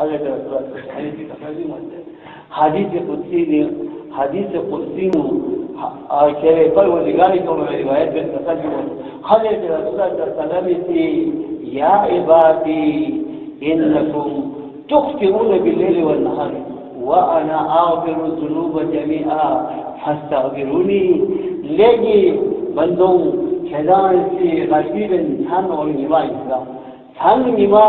حضرت رسول اللہ حدیث کی تفسیر مانتے حدیث قدسی نو کہ پروردگار کو روایت میں تسلیم حضرت رسول اللہ صلی اللہ علیہ وسلم سے یا عبادی انکم تخطئون باللیل والنهار وانا اغفر الذنوب جميعا فاستغفرونی لیکن بندوں خدان سے غریب انسان اور نیما اسلام تھن نیما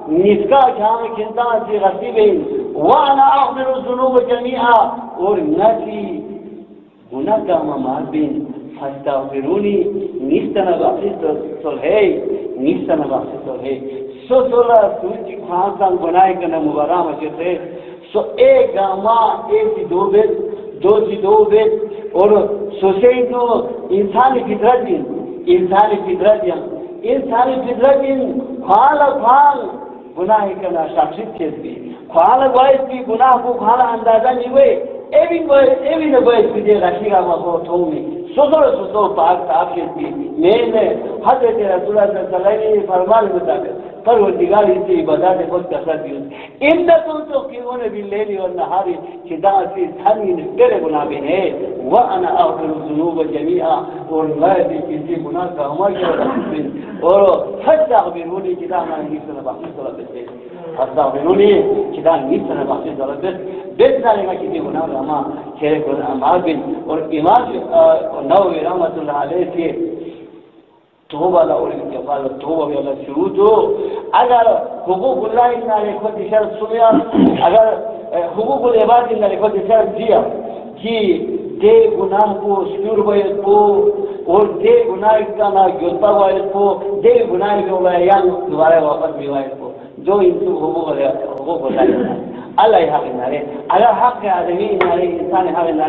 نسکا جام کنتا سے غریب وانا اغفر الذنوب جميعا اور نسی گناہ کا معافین فاستغفرونی نیستنا بخشش نیستنا بخشش سو سولا سوچی خانسان بنائے کنا مبارام اچھتے سو ایک گاما ایک سی دو بیت اور سوسین تو انسانی فطرت خال گناہ کنا شخصیت چیز بھی خال باعث بھی گناہ کو خال اندازہ نہیں ہوئے ایوی نے باعث بھی دے رشی کا مخوت ہوں میں سو پاک تاکیت بھی میں نے حضرت رسول اللہ صلی اللہ علیہ وسلم فرمان مطابق پروردگار سے عبادت خود کثرت دی انکم تخطئون باللیل والنهار خدا سے تھنی تیرے گناہ بھی ہے وانا اغفر الذنوب جميعا اور میں بھی کسی گناہ کا عمل کرتا اور فاستغفرونی خدا میں نہیں سنا بخش طلب ہے فاستغفرونی خدا نہیں سنا بخش طلب ہے بیتنا لگا کسی گناہ رحمہ چہرے گناہ معافین اور امام نووی رحمۃ اللہ علیہ سے توبہ لاؤل انتقال توبہ بھی اللہ شروع تو اگر حقوق اللہ انہا خود شرط سنیا اگر حقوق العباد انہا خود شرط دیا کہ دے گناہ کو سکور باید کو اور دے گناہ کا نا گلتا باید کو دے گناہ کو بیان دوبارہ واپس بھی باید کو جو انسو حقوق اللہ اللہ حق انہا اگر حق آدمی انہا انسان حق انہا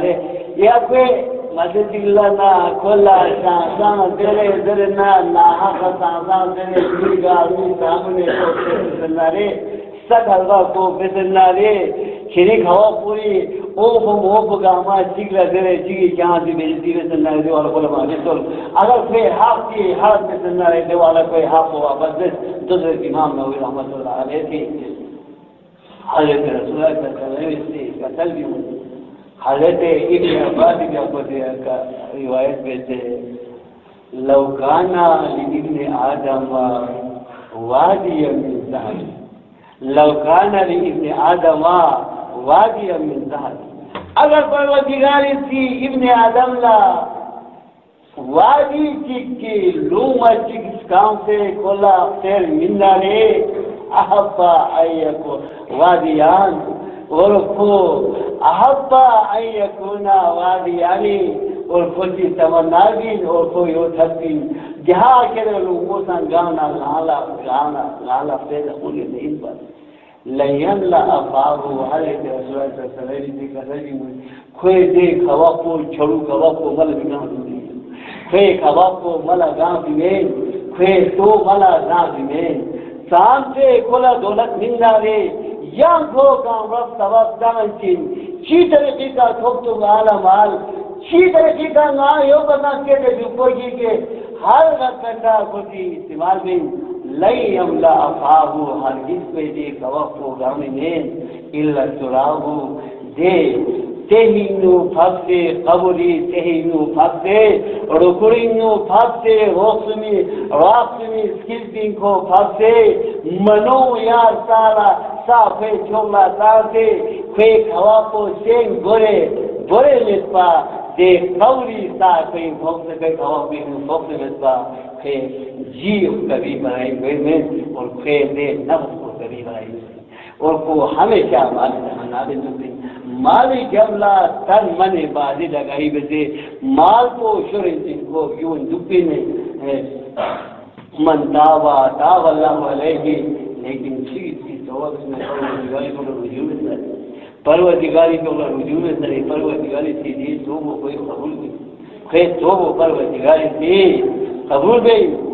یا کوئی مدد اللہ نا کھلا شانسان تیرے درنا نا حق شانسان تیرے دل گامی سامنے کو بسننا رے سک حلقہ کو بسننا رے شریک ہوا پوری اوف موف گاما چکلا تیرے چکی کہاں سے بیجتی بسننا رے دیوالا کولا مانے سول اگر کوئی حق کی حق بسننا رے دیوالا کوئی حق ہوا بس دوسرے امام نووی رحمت اللہ علیہ تھی حضرت رسول اللہ صلی اللہ علیہ وسلم اس کا تلبی ہوئی حضرت ابن عباس کیا پتہ کا روایت بیتے لو کانا لابن آدم وادی من ذهب لو کانا لابن آدم وادی من ذهب اگر پروردگاری تھی ابن آدم لا وادی چکی لوما چک کام سے کلا خیر مندہ رے احبا ایکو وادیان اور کو احبا ان یکونا وادیانی اور کچھ تمنا بھی اور کوئی اور تھپین جہاں کے لوگوں سان گانا لالا پیدا ہونے نہیں بات لین لا افاہو حضرت رسول اللہ صلی اللہ علیہ وسلم کا رجی ہوئی کوئی دے کھوا کو چھڑو کھوا کو مل بگاں دی کوئی کھوا کو ملا گاں بھی کوئی تو ملا گاں بھی سام سے کھلا دولت مندہ رے یان کو کام رب سبب دانچین چی طریقی کا تھوک تو مالا مال چی طریقی کا نا یو بنا کے دے جو کوئی کہ ہر وقت کنڈا کوئی استعمال میں لئی املا افاہو ہرگز پہ دے کوفو گامی نین اللہ تراہو دے تہینو پھکتے قبری تہینو پھکتے رکرینو پھکتے راقسمی سکلپنگ کو پھکتے منو یار سارا صافے چھوڑا سارتے کوئی کھوا کو سینگ برے لسپا دے قوری صافے بھوکتے کوئی کھوا بیٹھو بھوکتے لسپا کوئی جی کبھی بنائی گئے میں اور کوئی دے نفس کو کبھی بنائی گئے اور کو ہمیشہ مالی تمنا دے دے مالی جبلا تن من بازی لگائی بسے مال کو شرن جن کو یوں دپی نے من دعویٰ اللہ علیہ لیکن چیز کی توقع میں پروردگاری کو رجوع میں پروردگاری کو رجوع میں پروردگاری تھی تو وہ کوئی قبول نہیں خیر تو وہ پروردگاری تھی قبول گئی